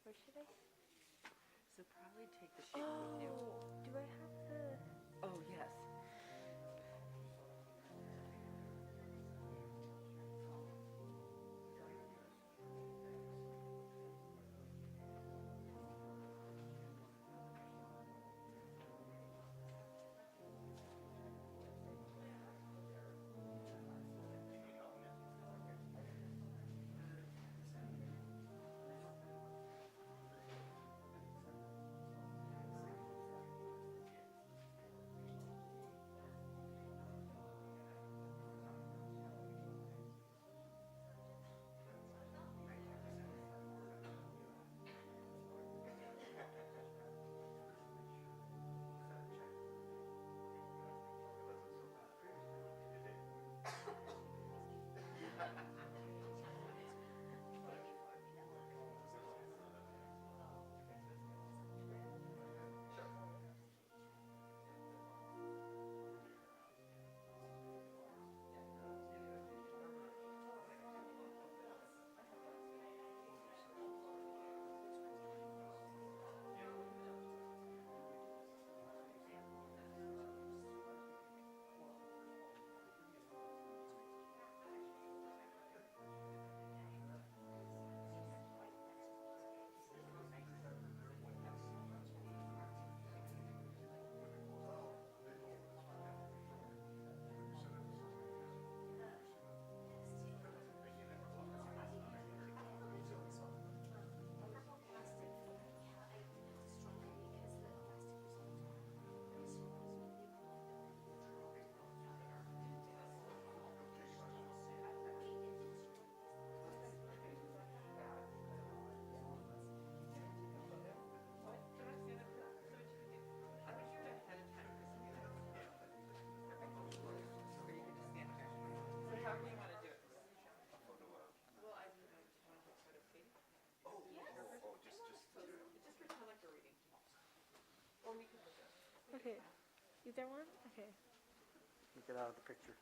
Or should I? So probably take the sheet with you. Do I have the... Oh, yes. Okay. Either one? Okay. You get out of the picture.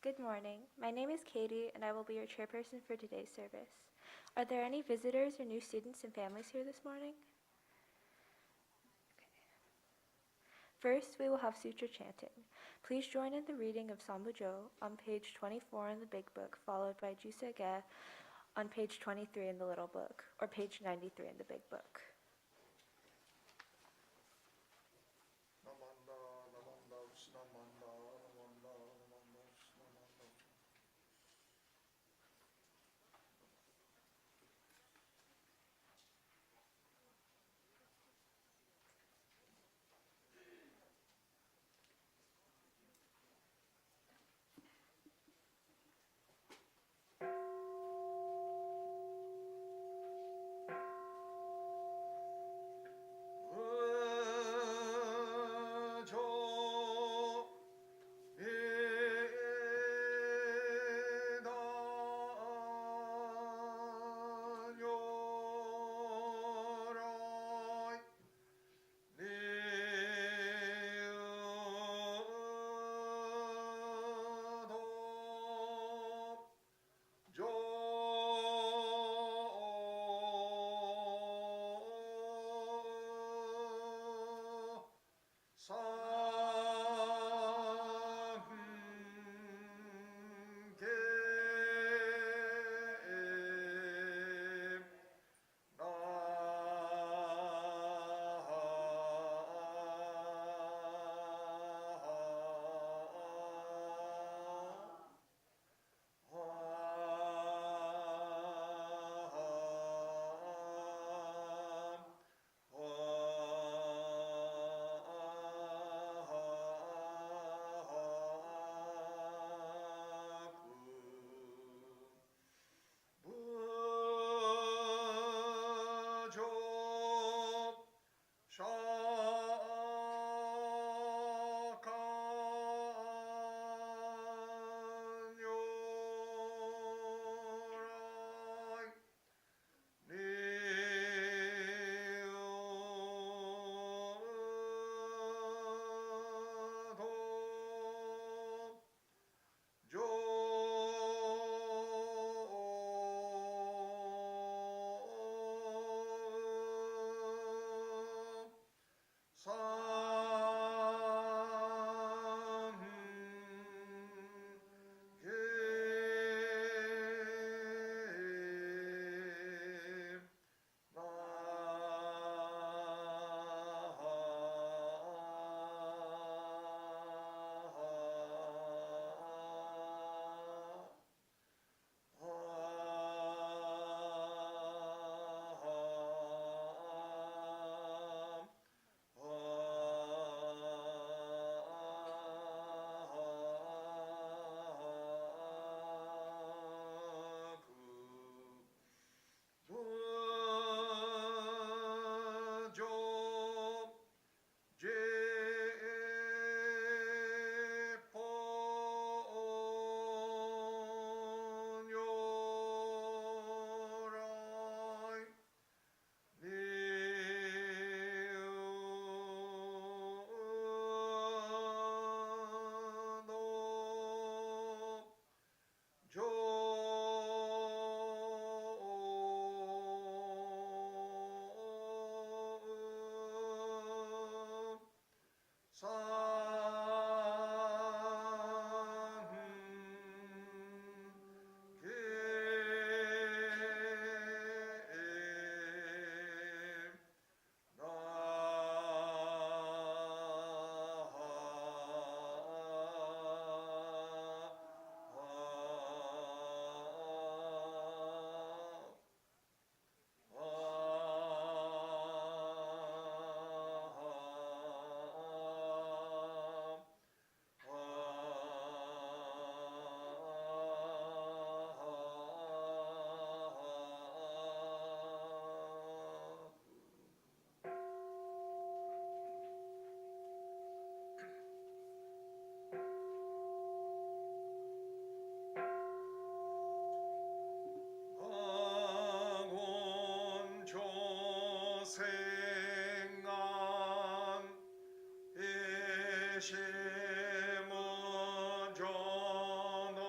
Good morning. My name is Katie, and I will be your chairperson for today's service. Are there any visitors or new students and families here this morning? First, we will have sutra chanting. Please join in the reading of Sambujo on page 24 in the Big Book, followed by Juseige on page 23 in the Little Book, or page 93 in the Big Book. Shimo Jono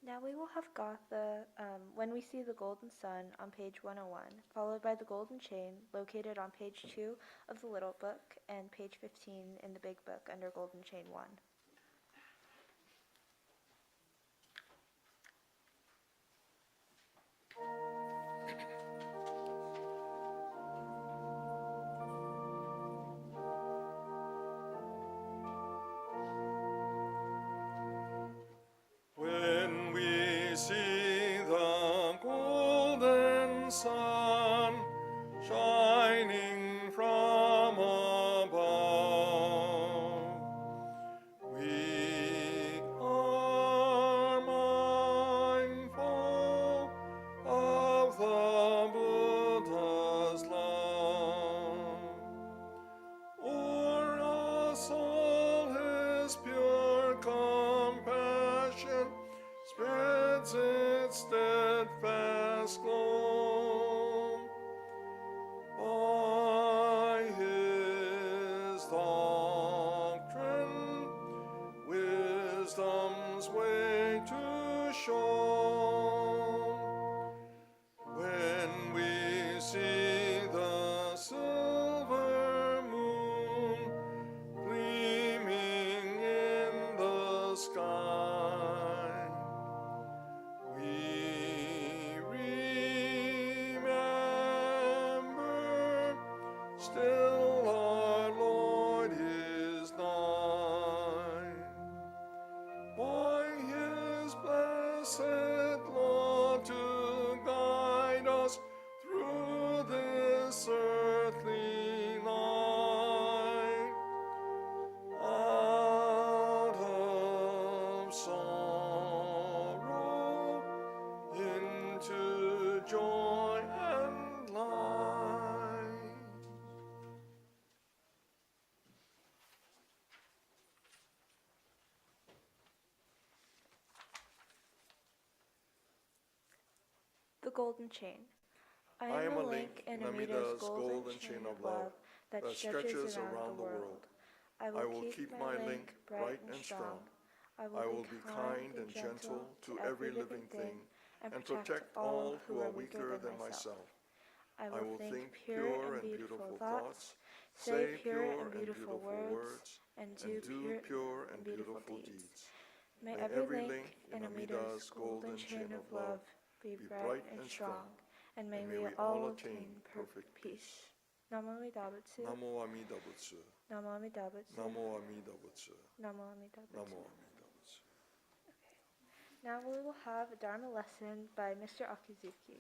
Now we will have Gatha, When We See the Golden Sun on page 101, followed by the Golden Chain, located on page 2 of the Little Book and page 15 in the Big Book under Golden Chain 1. When we see the golden sun shining from above, we are mindful of the Buddha's love. O'er us all his pure compassion spreads its steadfast glow. By his doctrine, wisdom's way to show. When we see the silver moon gleaming in the sky, we remember still our Lord is nigh. By his blessed law to guide us through this earthly night, out of sorrow into joy and light. The Golden Chain. I am a link in Amida's golden chain of love that stretches around the world. I will keep my link bright and strong. I will be kind and gentle to every living thing and protect all who are weaker than myself. I will think pure and beautiful thoughts, say pure and beautiful words, and do pure and beautiful deeds. May every link in Amida's golden chain of love be bright and strong, and may we all obtain perfect peace. Namo Amida Butsu. Namo Amida Butsu. Namo Amida Butsu. Namo Amida Butsu. Namo Amida Butsu. Namo Amida Butsu. Now we will have a Dharma lesson by Mr. Akizuki.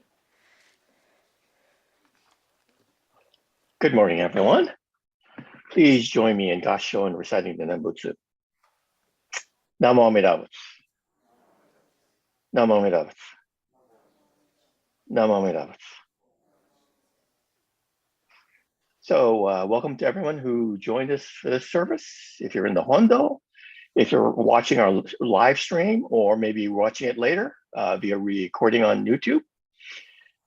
Good morning, everyone. Please join me in Gassho and reciting the Nembutsu. Namo Amida Butsu. Namo Amida Butsu. Namo Amida Butsu. So welcome to everyone who joined us for this service. If you're in the Hondo, if you're watching our live stream, or maybe watching it later via recording on YouTube.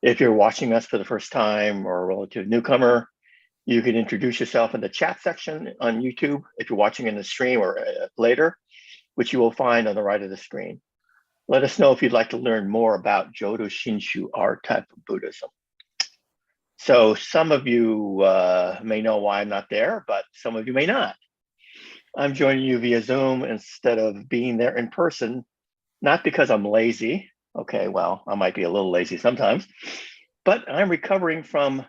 If you're watching us for the first time or a relative newcomer, you can introduce yourself in the chat section on YouTube if you're watching in the stream or later, which you will find on the right of the screen. Let us know if you'd like to learn more about Jodo Shinshu, our type of Buddhism. So some of you may know why I'm not there, but some of you may not. I'm joining you via Zoom instead of being there in person, not because I'm lazy. Okay, well, I might be a little lazy sometimes, but I'm recovering from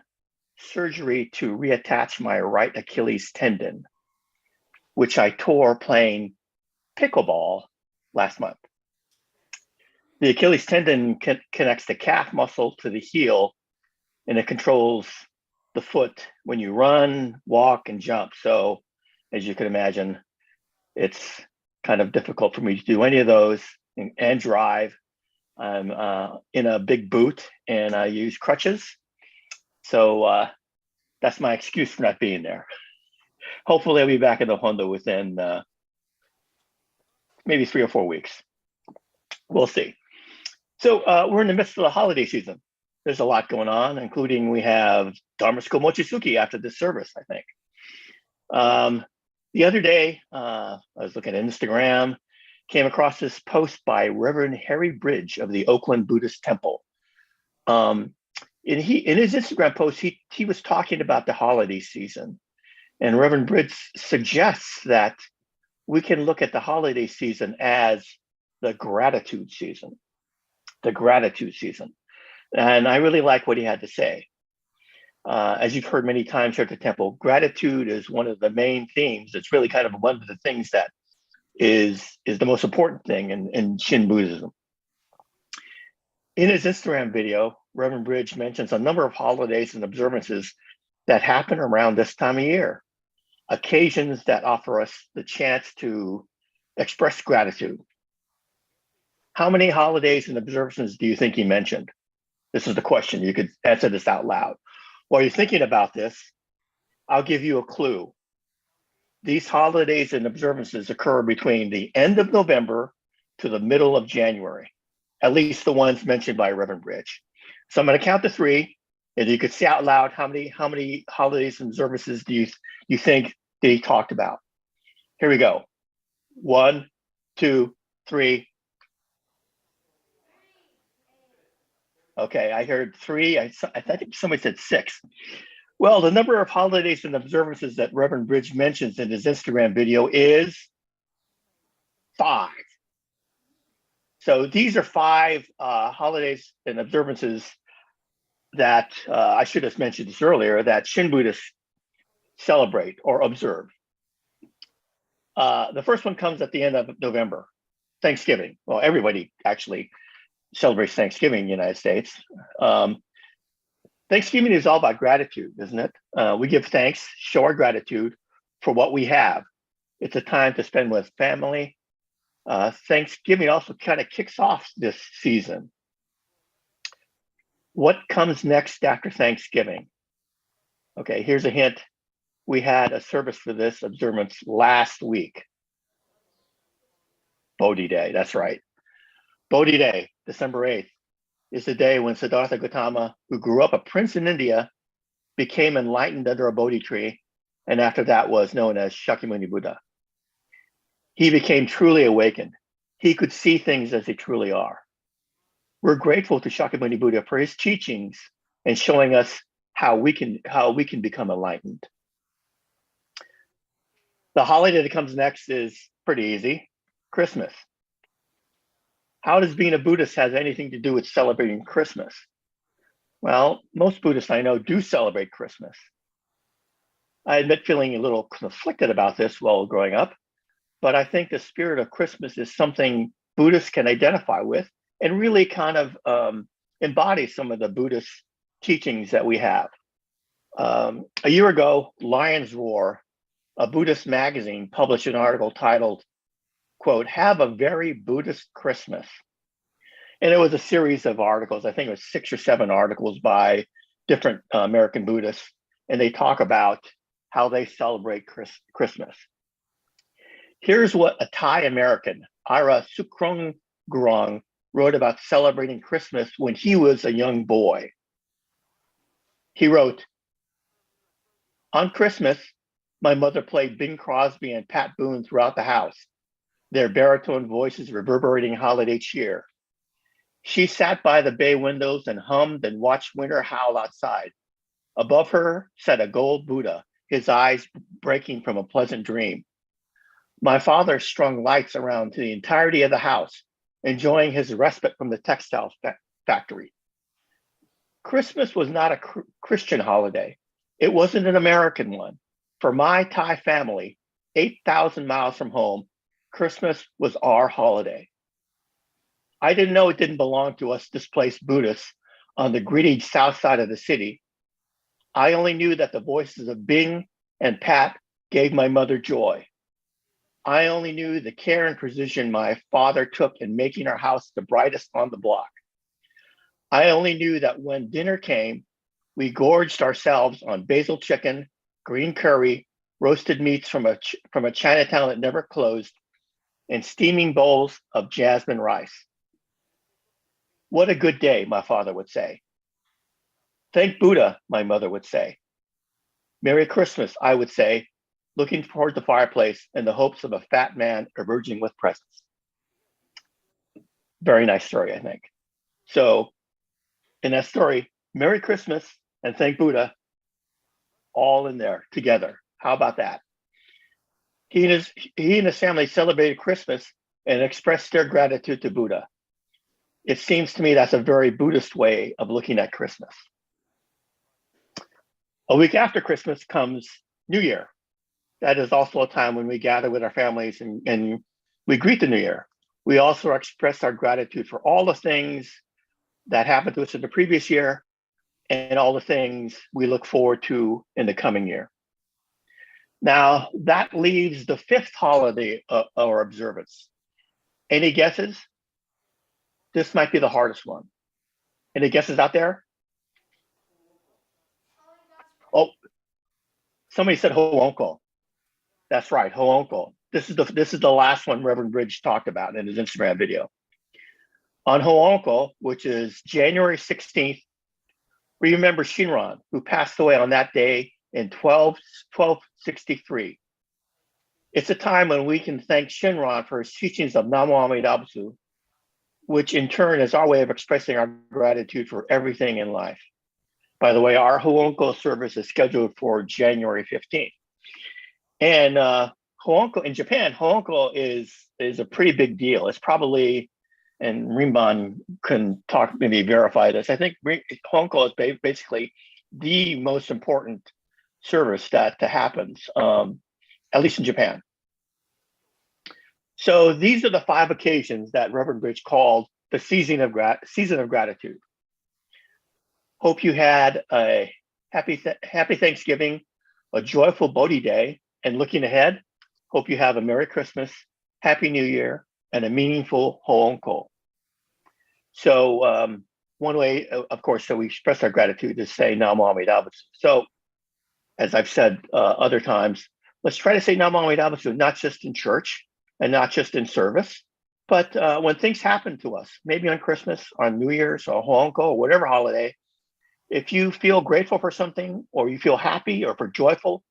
surgery to reattach my right Achilles tendon, which I tore playing pickleball last month. The Achilles tendon connects the calf muscle to the heel, and it controls the foot when you run, walk, and jump. So as you can imagine, it's kind of difficult for me to do any of those and drive. I'm in a big boot and I use crutches. So that's my excuse for not being there. Hopefully I'll be back in the Hondo within maybe 3 or 4 weeks. We'll see. So we're in the midst of the holiday season. There's a lot going on, including we have Dharma School Mochizuki after this service, I think. The other day, I was looking at Instagram, came across this post by Reverend Harry Bridge of the Oakland Buddhist Temple. In his Instagram post, he was talking about the holiday season. And Reverend Bridge suggests that we can look at the holiday season as the gratitude season. The gratitude season. And I really like what he had to say. As you've heard many times here at the temple, gratitude is one of the main themes. It's really kind of one of the things that is the most important thing in Shin Buddhism. In his Instagram video, Reverend Bridge mentions a number of holidays and observances that happen around this time of year, occasions that offer us the chance to express gratitude. How many holidays and observances do you think he mentioned? This is the question. You could answer this out loud. While you're thinking about this, I'll give you a clue. These holidays and observances occur between the end of November to the middle of January, at least the ones mentioned by Reverend Bridge. So I'm going to count to 3, and you could say out loud how many holidays and observances do you think that he talked about? Here we go. 1, 2, 3. Okay, I heard 3. I think somebody said 6. Well, the number of holidays and observances that Reverend Bridge mentions in his Instagram video is 5. So these are 5 holidays and observances that I should have mentioned this earlier, that Shin Buddhists celebrate or observe. The first one comes at the end of November, Thanksgiving. Well, everybody actually celebrates Thanksgiving in the United States. Thanksgiving is all about gratitude, isn't it? We give thanks, show our gratitude for what we have. It's a time to spend with family. Thanksgiving also kind of kicks off this season. What comes next after Thanksgiving? Okay, here's a hint. We had a service for this observance last week. Bodhi Day, that's right. Bodhi Day, December 8th, is the day when Siddhartha Gautama, who grew up a prince in India, became enlightened under a Bodhi tree, and after that was known as Shakyamuni Buddha. He became truly awakened. He could see things as they truly are. We're grateful to Shakyamuni Buddha for his teachings and showing us how we can become enlightened. The holiday that comes next is pretty easy, Christmas. How does being a Buddhist have anything to do with celebrating Christmas? Well, most Buddhists I know do celebrate Christmas. I admit feeling a little conflicted about this while growing up, but I think the spirit of Christmas is something Buddhists can identify with and really kind of embody some of the Buddhist teachings that we have. A year ago, Lion's Roar, a Buddhist magazine, published an article titled, quote, "Have a Very Buddhist Christmas." And it was a series of articles. I think it was 6 or 7 articles by different American Buddhists. And they talk about how they celebrate Christmas. Here's what a Thai American, Ira Sukrongurong, wrote about celebrating Christmas when he was a young boy. He wrote, "On Christmas, my mother played Bing Crosby and Pat Boone throughout the house, their baritone voices reverberating holiday cheer. She sat by the bay windows and hummed and watched winter howl outside. Above her sat a gold Buddha, his eyes breaking from a pleasant dream. My father strung lights around to the entirety of the house, enjoying his respite from the textile factory. Christmas was not a Christian holiday. It wasn't an American one. For my Thai family, 8,000 miles from home, Christmas was our holiday. I didn't know it didn't belong to us displaced Buddhists on the gritty south side of the city. I only knew that the voices of Bing and Pat gave my mother joy. I only knew the care and precision my father took in making our house the brightest on the block. I only knew that when dinner came, we gorged ourselves on basil chicken, green curry, roasted meats from a Chinatown that never closed, and steaming bowls of jasmine rice. What a good day, my father would say. Thank Buddha, my mother would say. Merry Christmas, I would say, looking toward the fireplace in the hopes of a fat man emerging with presents. Very nice story, I think. So in that story, Merry Christmas and thank Buddha, all in there together. How about that? He and his family celebrated Christmas and expressed their gratitude to Buddha. It seems to me that's a very Buddhist way of looking at Christmas. A week after Christmas comes New Year. That is also a time when we gather with our families and we greet the New Year. We also express our gratitude for all the things that happened to us in the previous year and all the things we look forward to in the coming year. Now, that leaves the fifth holiday or observance. Any guesses? This might be the hardest one. Any guesses out there? Oh, somebody said Ho'onko. That's right, Ho'onko. This is the last one Reverend Bridge talked about in his Instagram video. On Ho'onko, which is January 16th, we remember Shinran, who passed away on that day in 1263. It's a time when we can thank Shinran for his teachings of Namo Amida Butsu, which in turn is our way of expressing our gratitude for everything in life. By the way, our Ho'onko service is scheduled for January 15th. And Ho'onko in Japan, Ho'onko is a pretty big deal. It's probably, and Rinban can talk, maybe verify this. I think Ho'onko is basically the most important service that happens, at least in Japan. So these are the 5 occasions that Reverend Bridge called the season of gratitude. Hope you had a happy Thanksgiving, a joyful Bodhi day, and looking ahead, hope you have a Merry Christmas, Happy New Year, and a meaningful Ho'onko. So one way, of course, that we express our gratitude is say Namo Amida Butsu. So as I've said other times, let's try to say Namo Amida Butsu, not just in church and not just in service, but when things happen to us, maybe on Christmas, on New Year's, or Ho'onko, or whatever holiday, if you feel grateful for something, or you feel happy or for joyful,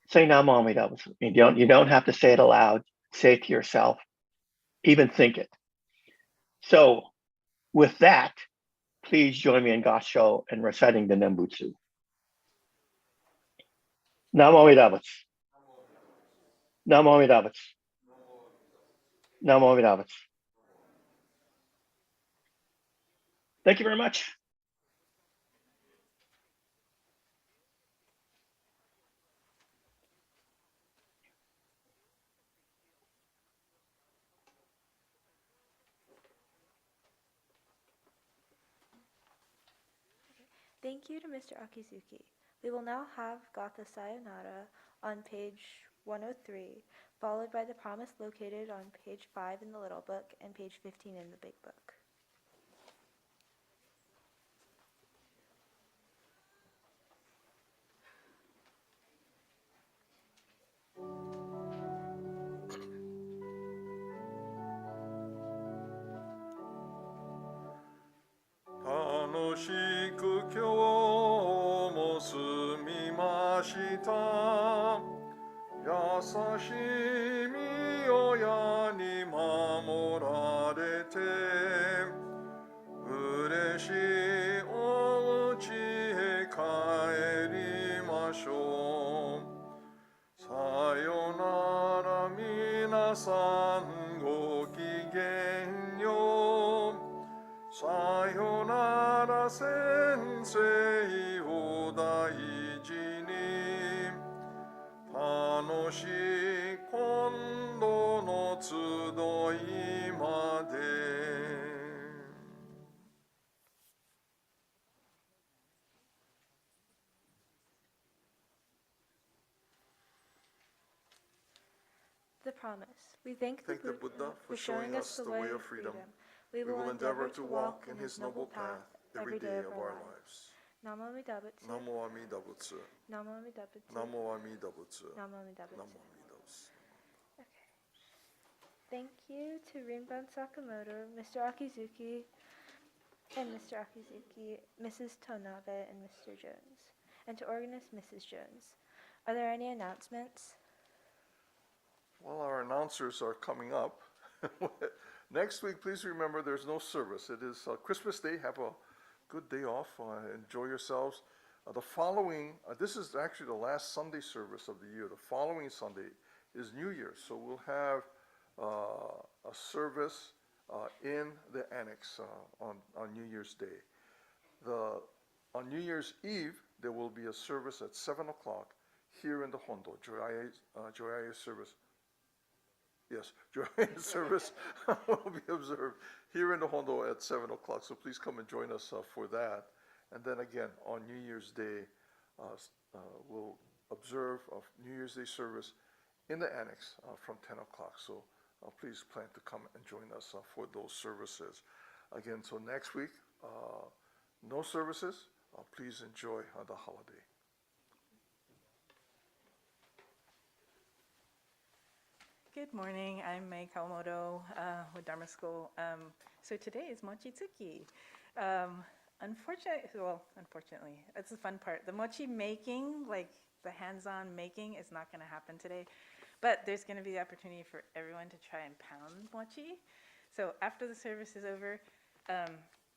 say Namo Amida Butsu. You don't have to say it aloud. Say it to yourself. Even think it. So with that, please join me in Gassho and reciting the Nembutsu. Namo Amida Butsu. Namo Amida Butsu. Namo Amida Butsu. Thank you very much. Thank you to Mr. Akizuki. We will now have Gatha Sayonara on page 103, followed by the promise located on page 5 in the little book and page 15 in the big book. Sayonara minasan go kigenyo. Sayonara sensei o daiji ni. Tanoshii kondo no tsudoi made. The promise. We thank the Thank the Buddha Buddha for showing us the way of freedom. We We will endeavor to walk in his noble path every day of our lives. Namo Amida Butsu. Namo Amida Butsu. Namo Amida Butsu. Namo Amida Butsu. Namo Amida Butsu. Namo Amida Butsu. Okay. Thank you to Rinban Sakamoto, Mr. Akizuki, Mrs. Tanabe, and Mr. Jones, and to Organist Mrs. Jones. Are there any announcements? Well, our announcers are coming up. Next week, please remember there's no service. It is Christmas Day. Have a good day off. Enjoy yourselves. The following, this is actually the last Sunday service of the year. The following Sunday is New Year's. So we'll have a service in the annex on New Year's Day. On New Year's Eve, there will be a service at 7 o'clock here in the Hondo. Junirai service. Yes, Junirai service will be observed here in the Hondo at 7 o'clock. So please come and join us for that. And then again, on New Year's Day, we'll observe a New Year's Day service in the annex from 10 o'clock. So please plan to come and join us for those services. Again, so next week, no services. Please enjoy the holiday. Good morning. I'm Mai Kawamoto with Dharma School. So today is Mochitsuki. Unfortunately, it's the fun part. The mochi making, like the hands-on making, is not going to happen today. But there's going to be the opportunity for everyone to try and pound mochi. So after the service is over,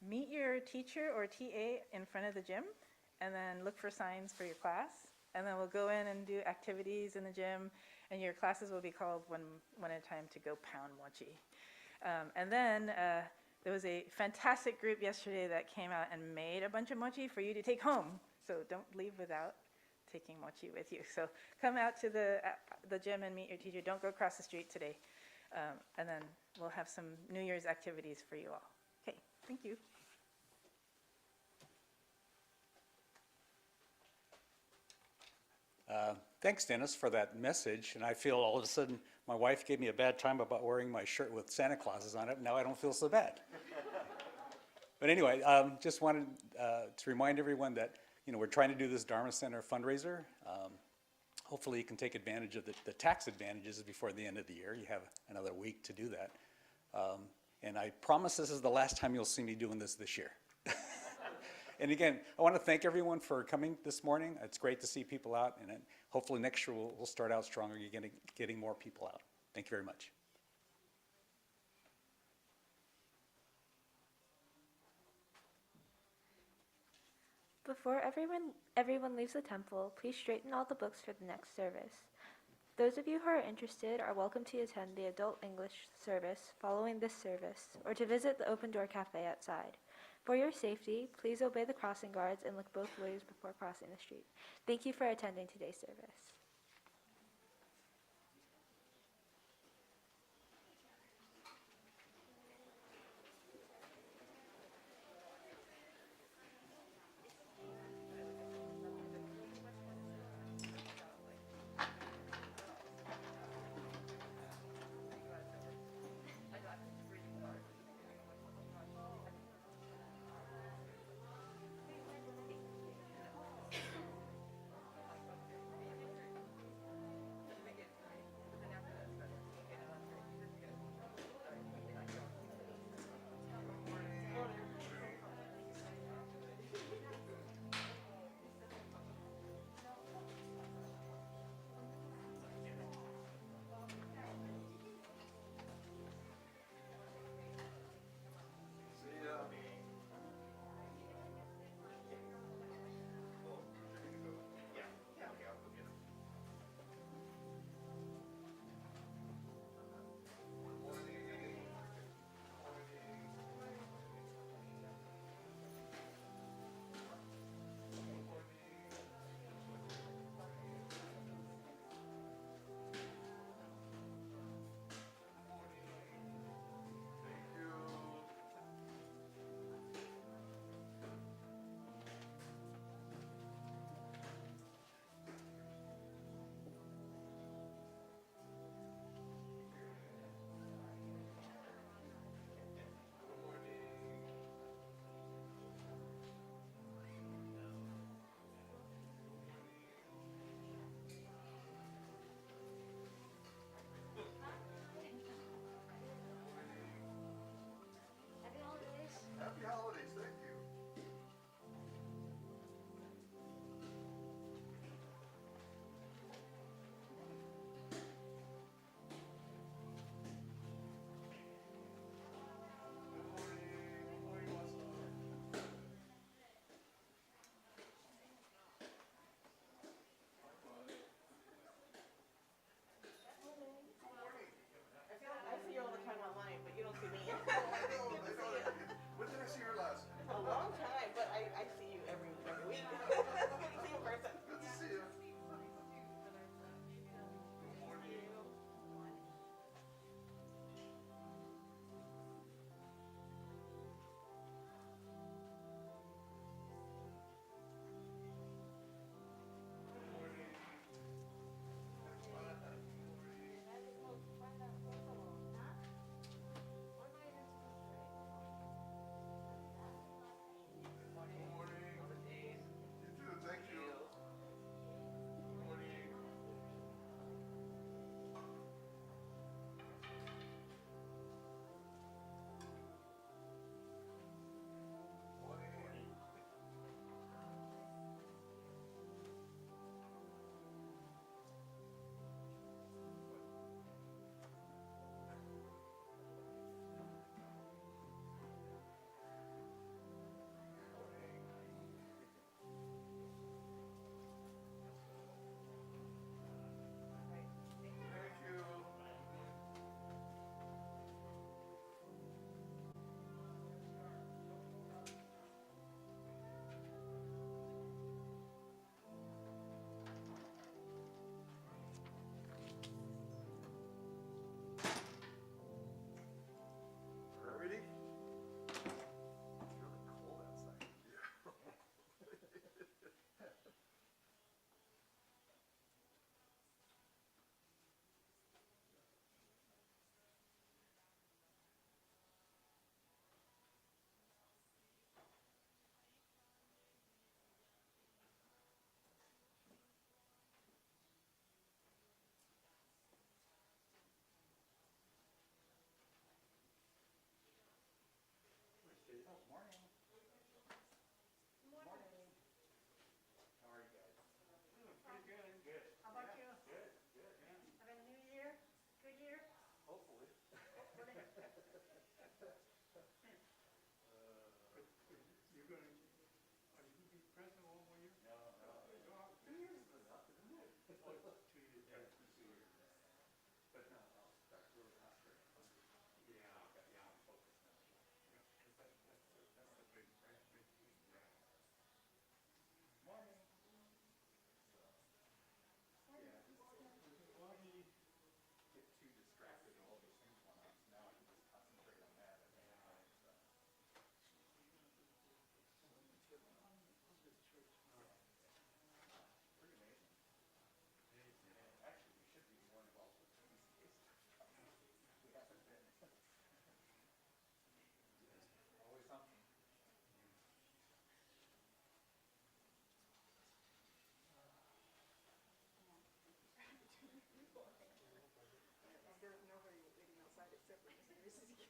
meet your teacher or TA in front of the gym, and then look for signs for your class. And then we'll go in and do activities in the gym, and your classes will be called one at a time to go pound mochi. And then there was a fantastic group yesterday that came out and made a bunch of mochi for you to take home. So don't leave without taking mochi with you. So come out to the gym and meet your teacher. Don't go across the street today. And then we'll have some New Year's activities for you all. Okay, thank you. Thanks, Dennis, for that message. And I feel all of a sudden my wife gave me a bad time about wearing my shirt with Santa Clauses on it. Now I don't feel so bad. But anyway, just wanted to remind everyone that we're trying to do this Dharma Center fundraiser. Hopefully you can take advantage of the tax advantages before the end of the year. You have another week to do that. And I promise this is the last time you'll see me doing this year. And again, I want to thank everyone for coming this morning. It's great to see people out, and hopefully next year we'll start out stronger. You're getting more people out. Thank you very much. Before everyone leaves the temple, please straighten all the books for the next service. Those of you who are interested are welcome to attend the adult English service following this service, or to visit the open door cafe outside. For your safety, please obey the crossing guards and look both ways before crossing the street. Thank you for attending today's service.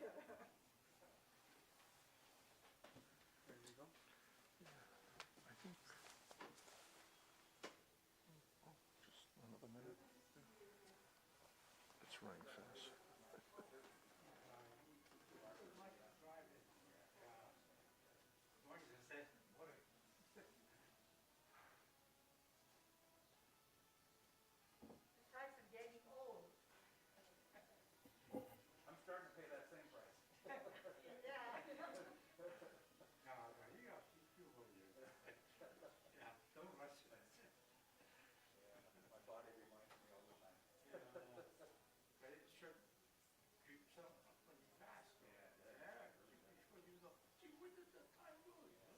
There you go. I think. Oh, just another minute. It's running fast. I'm starting to pay that same price. Yeah, don't rush this. My body reminds me all the time. But it should keep yourself when you fast. Yeah. Before you go, gee, where did the time go? You know?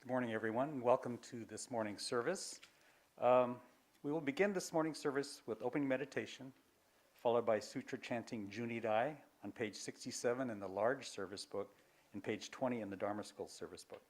Good morning, everyone, and welcome to this morning's service. We will begin this morning's service with opening meditation, followed by sutra chanting Junirai on page 67 in the large service book and page 20 in the Dharma School service book.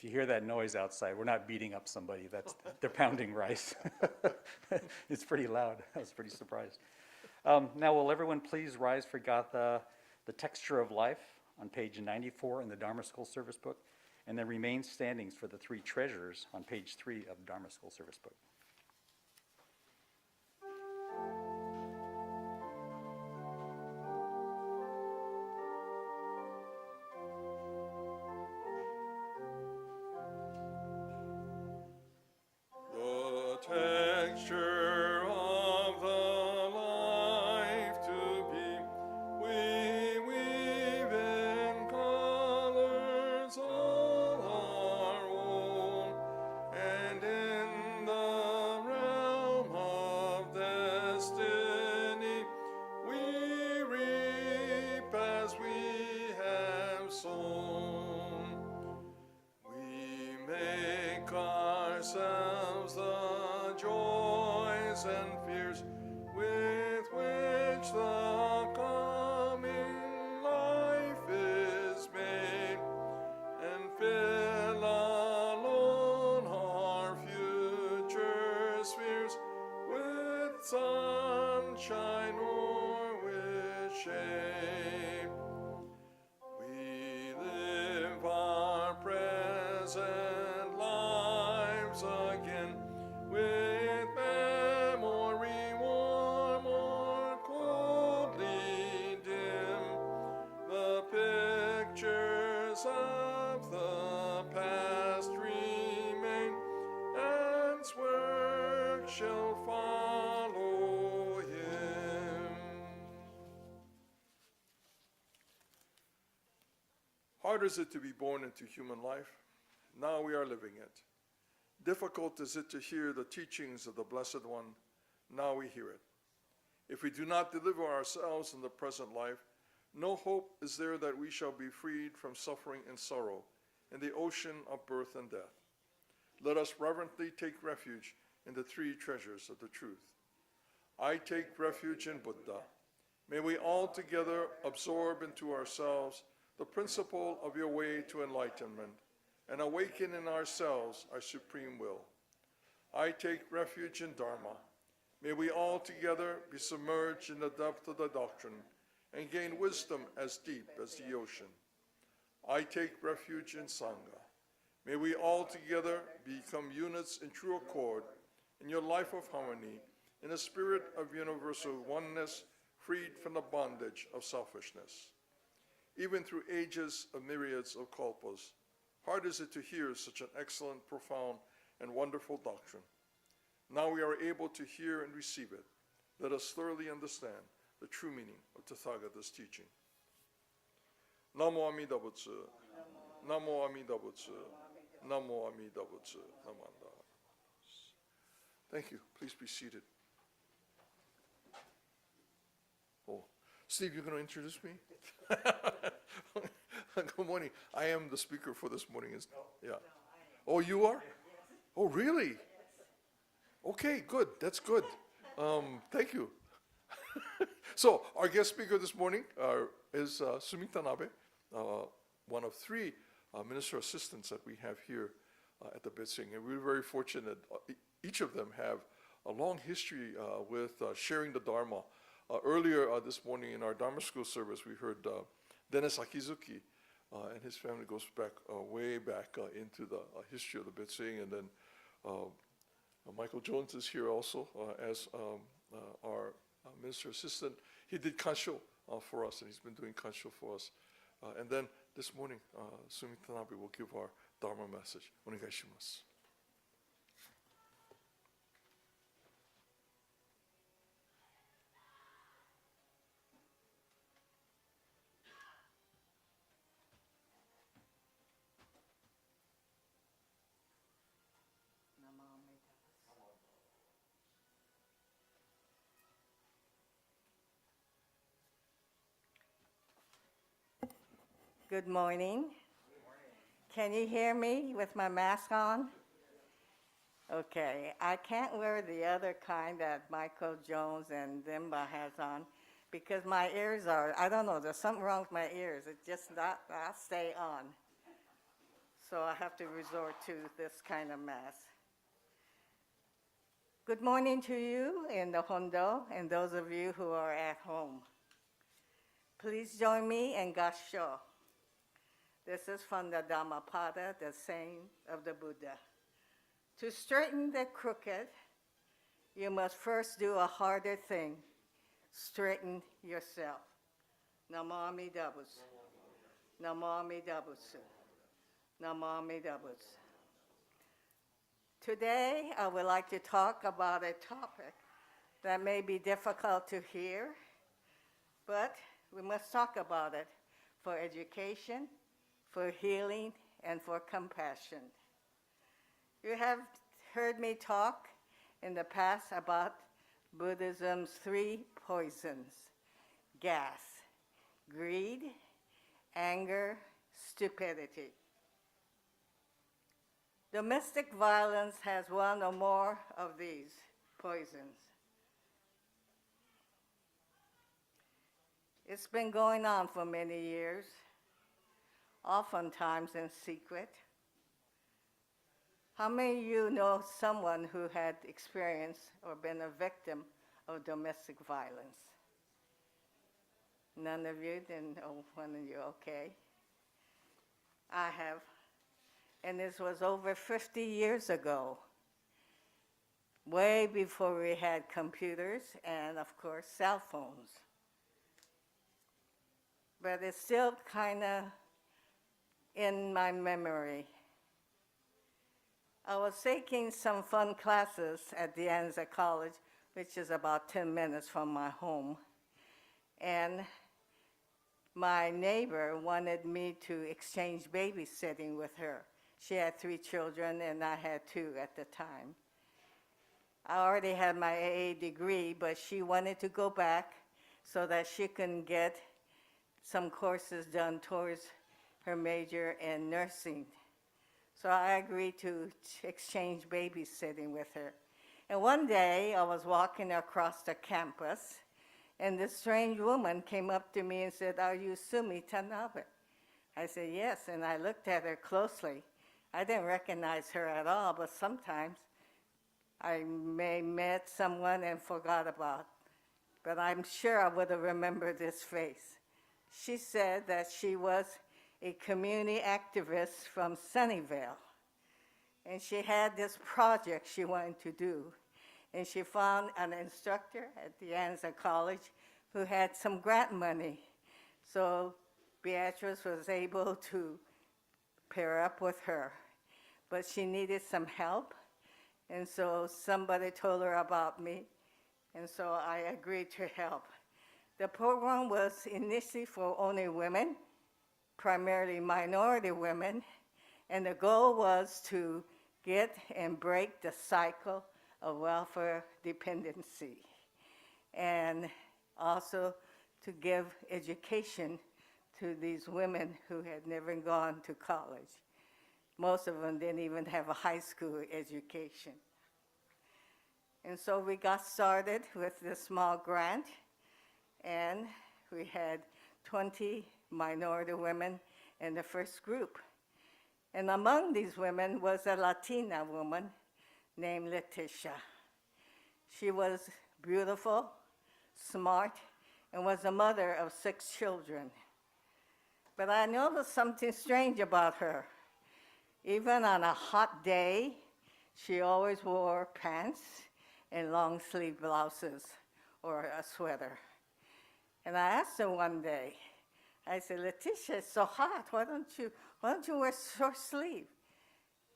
you hear that noise outside, we're not beating up somebody, they're pounding rice. It's pretty loud, I was pretty surprised. Now will everyone please rise for Gatha, The Texture of Life, on page 94 in the Dharma School Service Book, and then remain standing for the Three Treasures on page 3 of the Dharma School Service Book. The texture of the life to be, we weave in colors all our own, and in the realm of destiny, we reap as we have sown. We make ourselves the joys and fears with which the coming life is made, and fill alone our future spheres with sunshine or with shade. We live our present lives again with memory warm or coldly dim. The pictures of the past remain, and work shall follow him. Hard is it to be born into human life? Now we are living it. Difficult is it to hear the teachings of the Blessed One? Now we hear it. If we do not deliver ourselves in the present life, no hope is there that we shall be freed from suffering and sorrow in the ocean of birth and death. Let us reverently take refuge in the three treasures of the truth. I take refuge in Buddha. May we all together absorb into ourselves the principle of your way to enlightenment and awaken in ourselves our supreme will. I take refuge in Dharma. May we all together be submerged in the depth of the doctrine and gain wisdom as deep as the ocean. I take refuge in Sangha. May we all together become units in true accord in your life of harmony, in a spirit of universal oneness, freed from the bondage of selfishness. Even through ages of myriads of kalpas, hard is it to hear such an excellent, profound, and wonderful doctrine. Now we are able to hear and receive it. Let us thoroughly understand the true meaning of Tathagata's teaching. Namo Amida Butsu. Namo Amida Butsu. Namo Amida Butsu. Namanda. Thank you. Please be seated. Oh, Steve, you're going to introduce me? Good morning. I am the speaker for this morning. Yeah. Oh, you are? Oh, really? Okay, good. That's good. Thank you. So, our guest speaker this morning is Sumi Tanabe, one of three minister assistants that we have here at the Betsuin. And we're very fortunate. Each of them have a long history with sharing the Dharma. Earlier this morning in our Dharma school service, we heard Dennis Akizuki, and his family goes back, way back into the history of the Betsuin. And then Michael Jones is here also as our minister assistant. He did Kansho for us, and he's been doing Kansho for us. And then this morning, Sumi Tanabe will give our Dharma message. Onegai shimasu. Good morning. Can you hear me with my mask on? Okay, I can't wear the other kind that Michael Jones and Zimba has on because my ears are, I don't know, there's something wrong with my ears. It just not stay on. so I have to resort to this kind of mass. Good morning to you in the Hondo and those of you who are at home. Please join me in Gassho. This is from the Dhammapada, the saying of the Buddha. To straighten the crooked, you must first do a harder thing, straighten yourself. Namo Amida Butsu. Namo Amida Butsu. Namo Amida Butsu. Today, I would like to talk about a topic that may be difficult to hear, but we must talk about it for education, for healing, and for compassion. You have heard me talk in the past about Buddhism's 3 poisons: gas, greed, anger, stupidity. Domestic violence has one or more of these poisons. It's been going on for many years, oftentimes in secret. How many of you know someone who had experienced or been a victim of domestic violence? None of you? Then, oh, one of you, okay. I have. And this was over 50 years ago, way before we had computers and, of course, cell phones. But it's still kind of in my memory. I was taking some fun classes at De Anza College, which is about 10 minutes from my home. And my neighbor wanted me to exchange babysitting with her. She had 3 children, and I had 2 at the time. I already had my AA degree, but she wanted to go back so that she can get some courses done towards her major in nursing. So I agreed to exchange babysitting with her. And one day, I was walking across the campus, and this strange woman came up to me and said, "Are you Sumi Tanabe?" I said, "Yes," and I looked at her closely. I didn't recognize her at all, but sometimes I may met someone and forgot about, but I'm sure I would have remembered this face. She said that she was a community activist from Sunnyvale, and she had this project she wanted to do, and she found an instructor at De Anza College who had some grant money. So Beatrice was able to pair up with her, but she needed some help, and so somebody told her about me, and so I agreed to help. The program was initially for only women, primarily minority women, and the goal was to get and break the cycle of welfare dependency, and also to give education to these women who had never gone to college. Most of them didn't even have a high school education. And so we got started with this small grant, and we had 20 minority women in the first group. And among these women was a Latina woman named Leticia. She was beautiful, smart, and was a mother of 6 children. But I noticed something strange about her. Even on a hot day, she always wore pants and long sleeve blouses or a sweater. And I asked her one day, I said, "Leticia, it's so hot, why don't you wear short sleeve?"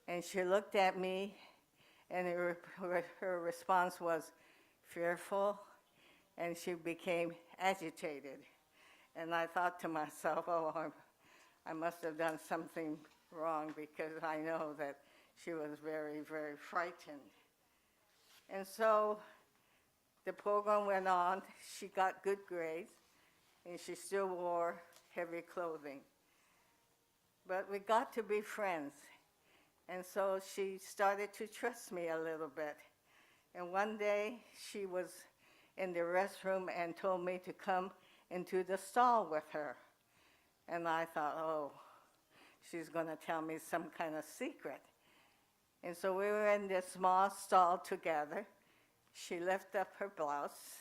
And she looked at me, and her response was fearful, and she became agitated. And I thought to myself, oh, I must have done something wrong, because I know that she was very, very frightened. And so the program went on. She got good grades, and she still wore heavy clothing. But we got to be friends, and so she started to trust me a little bit. And one day, she was in the restroom and told me to come into the stall with her. And I thought, oh, she's going to tell me some kind of secret. And so we were in this small stall together. She lifted up her blouse,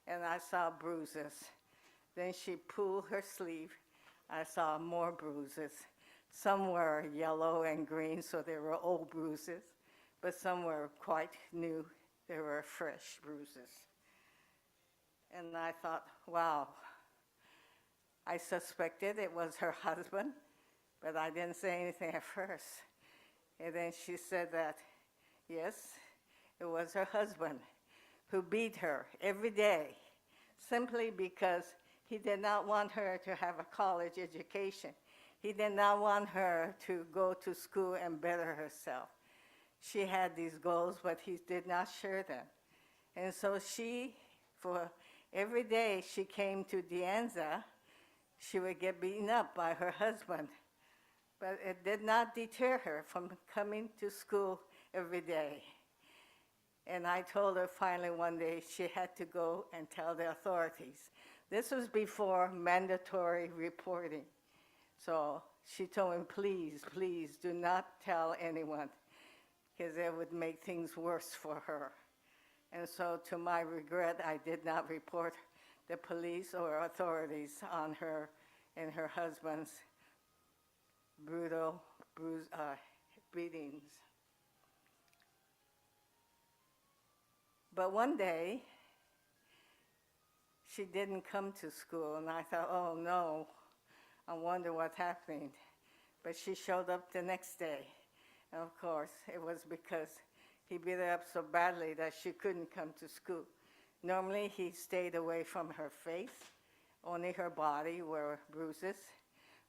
and I saw bruises. Then she pulled her sleeve. I saw more bruises. Some were yellow and green, so they were old bruises, but some were quite new. They were fresh bruises. And I thought, wow. I suspected it was her husband, but I didn't say anything at first. And then she said that, yes, it was her husband who beat her every day simply because he did not want her to have a college education. He did not want her to go to school and better herself. She had these goals, but he did not share them. And so she, for every day she came to Dianza, she would get beaten up by her husband. But it did not deter her from coming to school every day. And I told her finally one day she had to go and tell the authorities. This was before mandatory reporting. So she told me, please, please do not tell anyone, because it would make things worse for her. And so to my regret, I did not report the police or authorities on her and her husband's brutal beatings. But one day, she didn't come to school, and I thought, oh no, I wonder what's happening. But she showed up the next day. And of course, it was because he beat her up so badly that she couldn't come to school. Normally, he stayed away from her face. Only her body were bruises.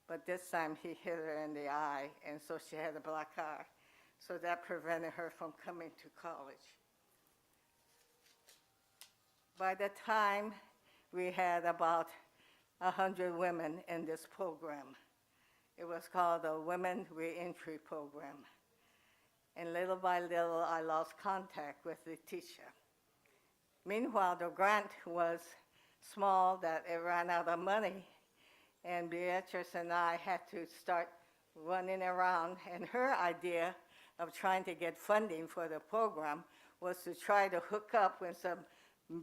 But this time, he hit her in the eye, and so she had a black eye. So that prevented her from coming to college. By the time we had about 100 women in this program. It was called the Women Reentry Program. And little by little, I lost contact with Letitia. Meanwhile, the grant was small, that it ran out of money, and Beatrice and I had to start running around, and her idea of trying to get funding for the program was to try to hook up with some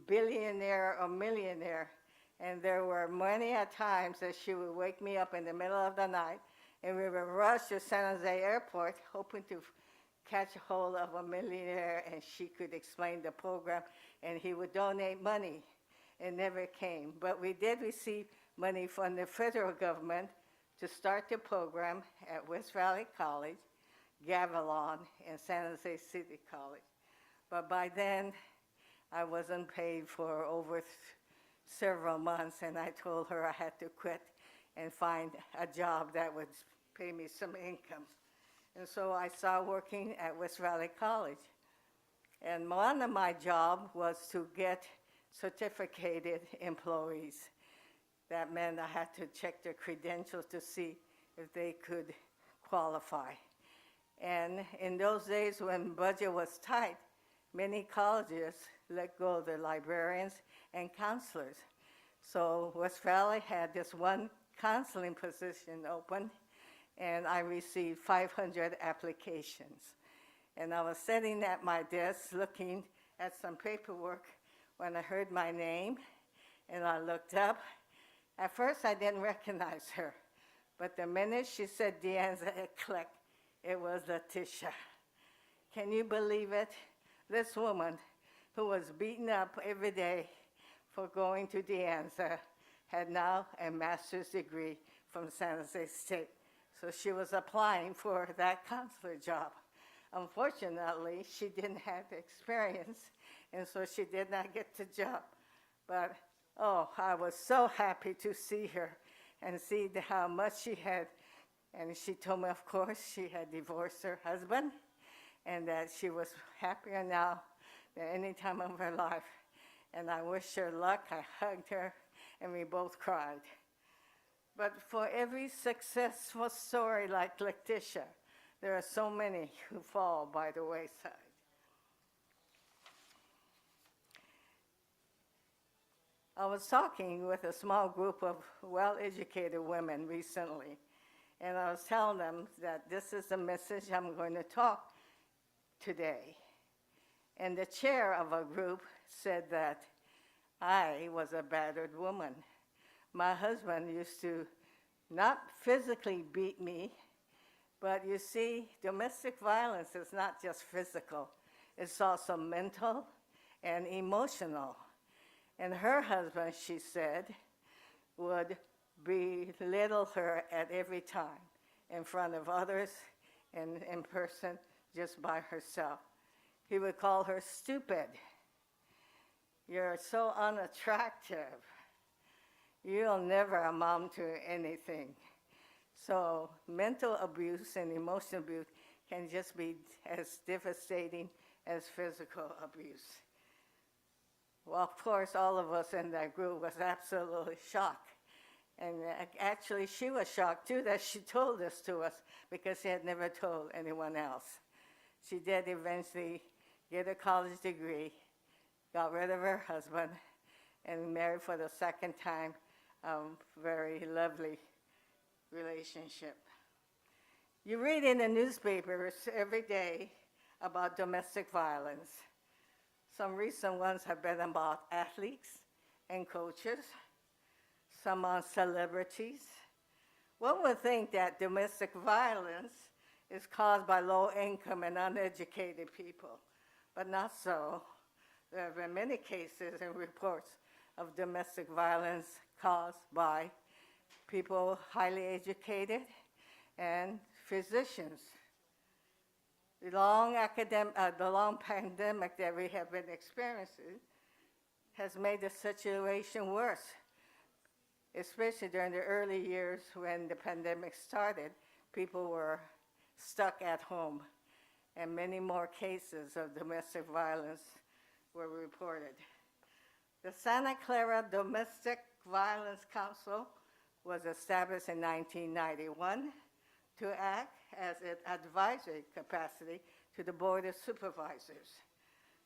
billionaire or millionaire. And there were many a times that she would wake me up in the middle of the night, and we would rush to San Jose Airport, hoping to catch a hold of a millionaire, and she could explain the program, and he would donate money. It never came. But we did receive money from the federal government to start the program at West Valley College, Gavilan, and San Jose City College. But by then, I wasn't paid for over several months, and I told her I had to quit and find a job that would pay me some income. And so I started working at West Valley College. And one of my jobs was to get certificated employees. That meant I had to check their credentials to see if they could qualify. And in those days when budget was tight, many colleges let go of their librarians and counselors. So West Valley had this one counseling position open, and I received 500 applications. And I was sitting at my desk looking at some paperwork when I heard my name, and I looked up. At first, I didn't recognize her, but the minute she said Dianza, it clicked. It was Letitia. Can you believe it? This woman, who was beaten up every day for going to Dianza, had now a master's degree from San Jose State. So she was applying for that counselor job. Unfortunately, she didn't have experience, and so she did not get the job. But, oh, I was so happy to see her and see how much she had. And she told me, of course, she had divorced her husband and that she was happier now than any time of her life. And I wished her luck. I hugged her, and we both cried. But for every successful story like Letitia, there are so many who fall by the wayside. I was talking with a small group of well-educated women recently, And I was telling them that this is the message I'm going to talk today. And the chair of a group said that I was a battered woman. My husband used to not physically beat me, but you see, domestic violence is not just physical. It's also mental and emotional. And her husband, she said, would belittle her at every time, in front of others and in person, just by herself. He would call her stupid. You're so unattractive. You'll never amount to anything. So mental abuse and emotional abuse can just be as devastating as physical abuse. Well, of course, all of us in that group was absolutely shocked. And actually, she was shocked, too, that she told this to us because she had never told anyone else. She did eventually get a college degree, got rid of her husband, and married for the second time. Very lovely relationship. You read in the newspapers every day about domestic violence. Some recent ones have been about athletes and coaches, some on celebrities. One would think that domestic violence is caused by low income and uneducated people, but not so. There have been many cases and reports of domestic violence caused by people highly educated and physicians. The long pandemic that we have been experiencing has made the situation worse, especially during the early years when the pandemic started. People were stuck at home, and many more cases of domestic violence were reported. The Santa Clara Domestic Violence Council was established in 1991 to act as an advisory capacity to the Board of Supervisors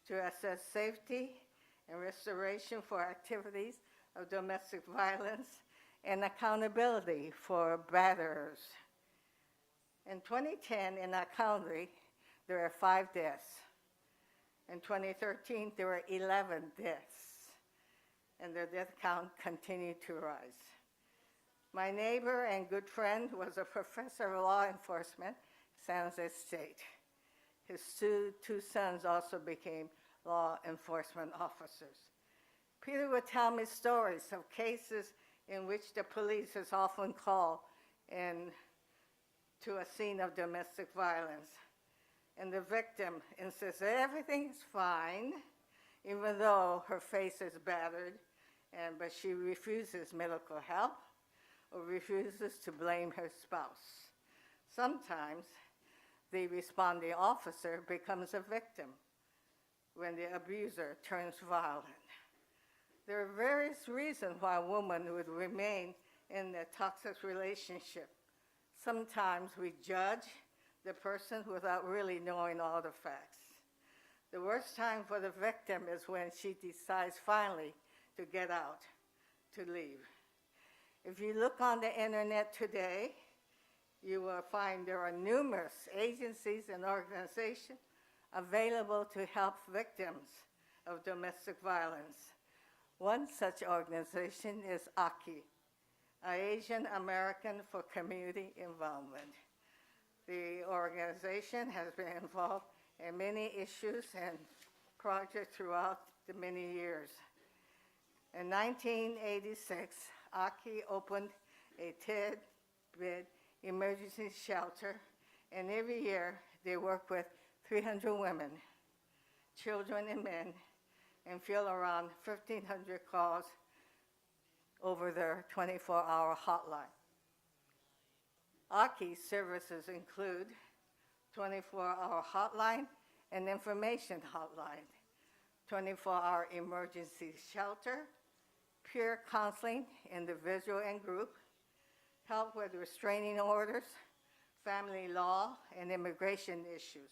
to assess safety and restoration for activities of domestic violence and accountability for batterers. In 2010, in our county, there were 5 deaths. In 2013, there were 11 deaths, and the death count continued to rise. My neighbor and good friend was a professor of law enforcement, San Jose State. His two sons also became law enforcement officers. Peter would tell me stories of cases in which the police is often called in to a scene of domestic violence. And the victim insists that everything is fine, even though her face is battered, but she refuses medical help or refuses to blame her spouse. Sometimes the responding officer becomes a victim when the abuser turns violent. There are various reasons why a woman would remain in a toxic relationship. Sometimes we judge the person without really knowing all the facts. The worst time for the victim is when she decides finally to get out, to leave. If you look on the internet today, you will find there are numerous agencies and organizations available to help victims of domestic violence. One such organization is AKI, Asian American for Community Involvement. The organization has been involved in many issues and projects throughout the many years. In 1986, AKI opened a 10-bed emergency shelter, and every year they work with 300 women, children, and men, and field around 1,500 calls over their 24-hour hotline. AKI services include 24-hour hotline and information hotline, 24-hour emergency shelter, peer counseling, individual and group, help with restraining orders, family law and immigration issues,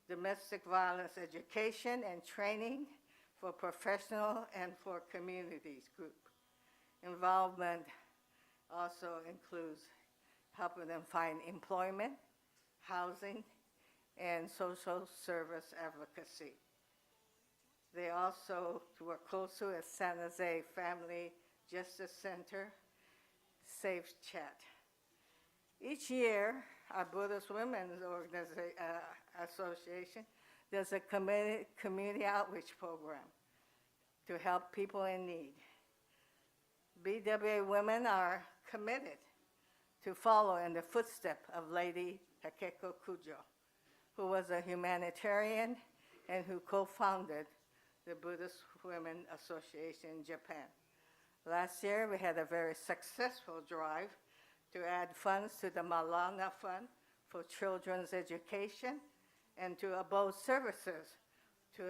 domestic violence education and training for professional and for communities group. Involvement also includes helping them find employment, housing, and social service advocacy. They also work closely with San Jose Family Justice Center, Safe Chat. Each year, our Buddhist Women's Association does a community outreach program to help people in need. BWA women are committed to follow in the footsteps of Lady Takeko Kujo, who was a humanitarian and who co-founded the Buddhist Women Association in Japan. Last year, we had a very successful drive to add funds to the Malana Fund for children's education and to abode services to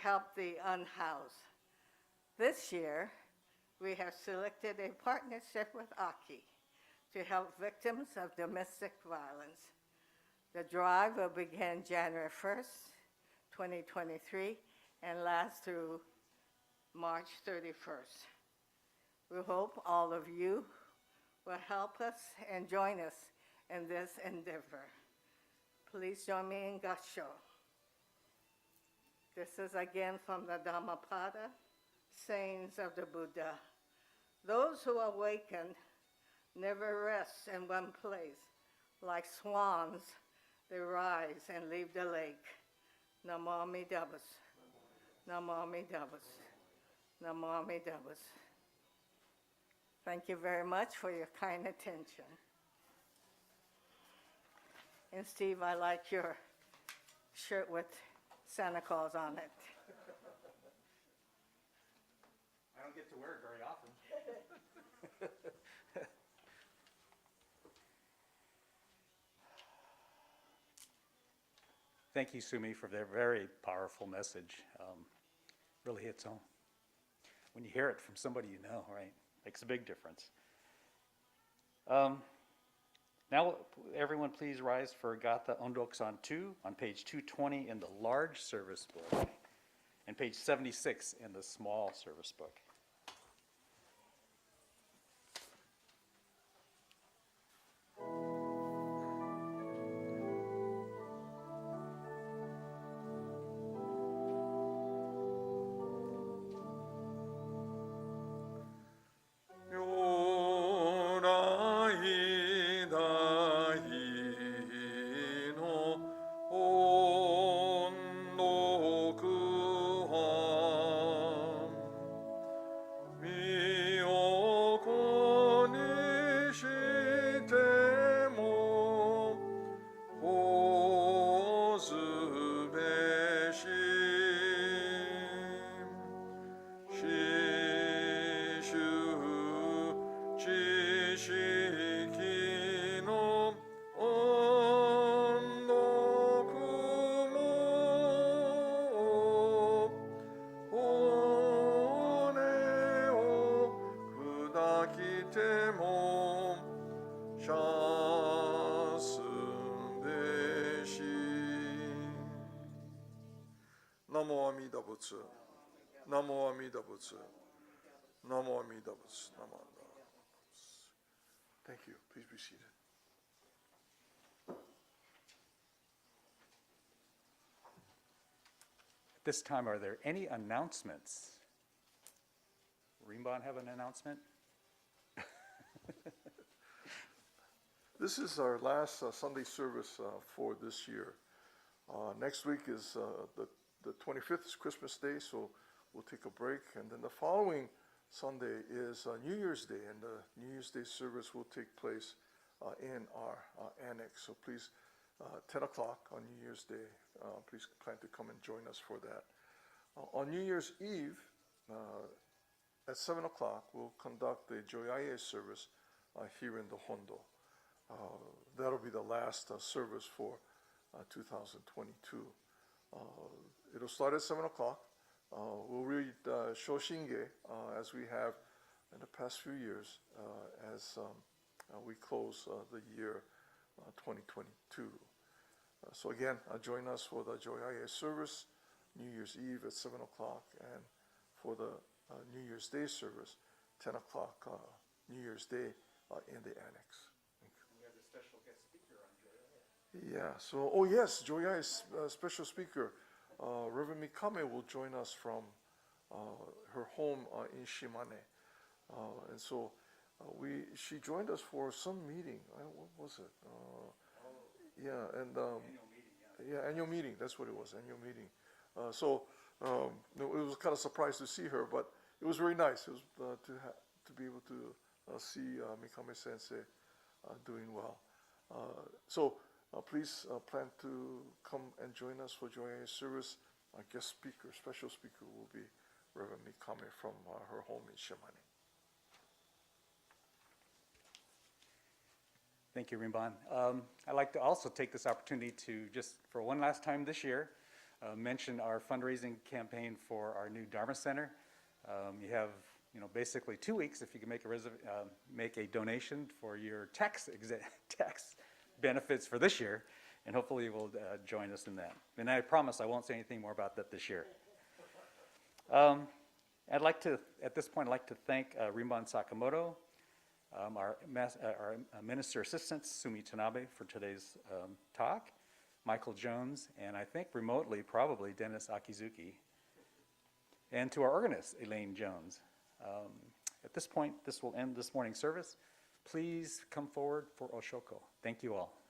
help the unhoused. This year, we have selected a partnership with Aki to help victims of domestic violence. The drive will begin January 1st, 2023, and last through March 31st. We hope all of you will help us and join us in this endeavor. Please join me in Gassho. This is again from the Dhammapada, sayings of the Buddha. Those who awaken never rest in one place. Like swans, they rise and leave the lake. Namo Amidabus. Namo Amidabus. Namo Amidabus. Thank you very much for your kind attention. And Steve, I like your shirt with Santa Claus on it. I don't get to wear it very often. Thank you, Sumi, for their very powerful message. Really hits home. When you hear it from somebody you know, right? Makes a big difference. Now, everyone please rise for Gatha Ondokusan II on page 220 in the large service book and page 76 in the small service book. Namo Amida Butsu. Namo Amida Butsu. Namo Amida Butsu. Namo Amida Butsu. Thank you. Please be seated. At this time, are there any announcements? Rinban have an announcement? This is our last Sunday service for this year. Next week is the 25th is Christmas Day, so we'll take a break. And then the following Sunday is New Year's Day, and the New Year's Day service will take place in our annex. So please, 10 o'clock on New Year's Day, please plan to come and join us for that. On New Year's Eve, at 7 o'clock, we'll conduct the Junirai service here in the Hondo. That'll be the last service for 2022. It'll start at 7 o'clock. We'll read Shoshinge as we have in the past few years as we close the year 2022. So again, join us for the Junirai service, New Year's Eve at 7 o'clock, and for the New Year's Day service, 10 o'clock New Year's Day in the annex. Thank you. We have a special guest speaker on Joya. Yeah, so, oh yes, Joya is a special speaker. Reverend Mikame will join us from her home in Shimane. And so she joined us for some meeting. What was it? Yeah, and annual meeting. That's what it was, annual meeting. It was kind of surprised to see her, but it was very nice. It was to be able to see Mikame Sensei doing well. Please plan to come and join us for Joya's service. Our guest speaker, special speaker, will be Reverend Mikame from her home in Shimane. Thank you, Rinban. I'd like to also take this opportunity to just, for one last time this year, mention our fundraising campaign for our new Dharma Center. You have, basically 2 weeks if you can make a donation for your tax benefits for this year, and hopefully you will join us in that. And I promise I won't say anything more about that this year. At this point, I'd like to thank Rinban Sakamoto, our Minister Assistant, Sumi Tanabe, for today's talk, Michael Jones, and I think remotely, probably Dennis Akizuki, and to our organist, Elaine Jones. At this point, this will end this morning's service. Please come forward for Oshoko. Thank you all.